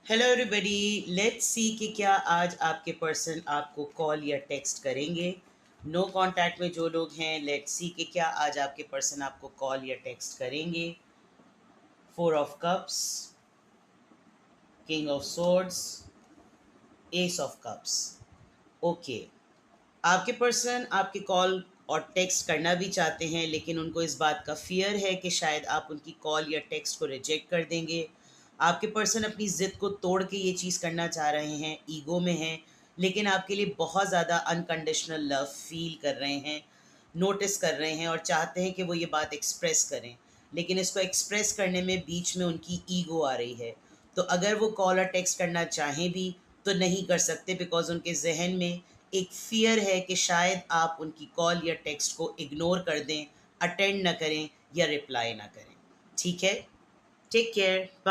Hello everybody, let's see कि क्या आज आपके पर्सन आपको कॉल या टेक्स्ट करेंगे। नो कांटेक्ट में जो लोग हैं, लेट्स सी कि क्या आज आपके पर्सन आपको कॉल या टेक्स्ट करेंगे। 4 of cups, king of swords, S of cups. Okay, आपके पर्सन आपके कॉल और टेक्स्ट करना भी चाहते हैं, लेकिन उनको इस बात का फियर है कि शायद आप उनकी कॉल या टेक्स्ट को रिजेक्ट कर देंगे। आपके पर्सन अपनी ज़िद को तोड़ के ये चीज़ करना चाह रहे हैं, ईगो में हैं, लेकिन आपके लिए बहुत ज़्यादा अनकंडीशनल लव फील कर रहे हैं, नोटिस कर रहे हैं और चाहते हैं कि वो ये बात एक्सप्रेस करें, लेकिन इसको एक्सप्रेस करने में बीच में उनकी ईगो आ रही है। तो अगर वो कॉल और टेक्स्ट करना चाहें भी तो नहीं कर सकते, बिकॉज उनके जहन में एक फ़ियर है कि शायद आप उनकी कॉल या टेक्स्ट को इग्नोर कर दें, अटेंड ना करें या रिप्लाई ना करें। ठीक है, टेक केयर।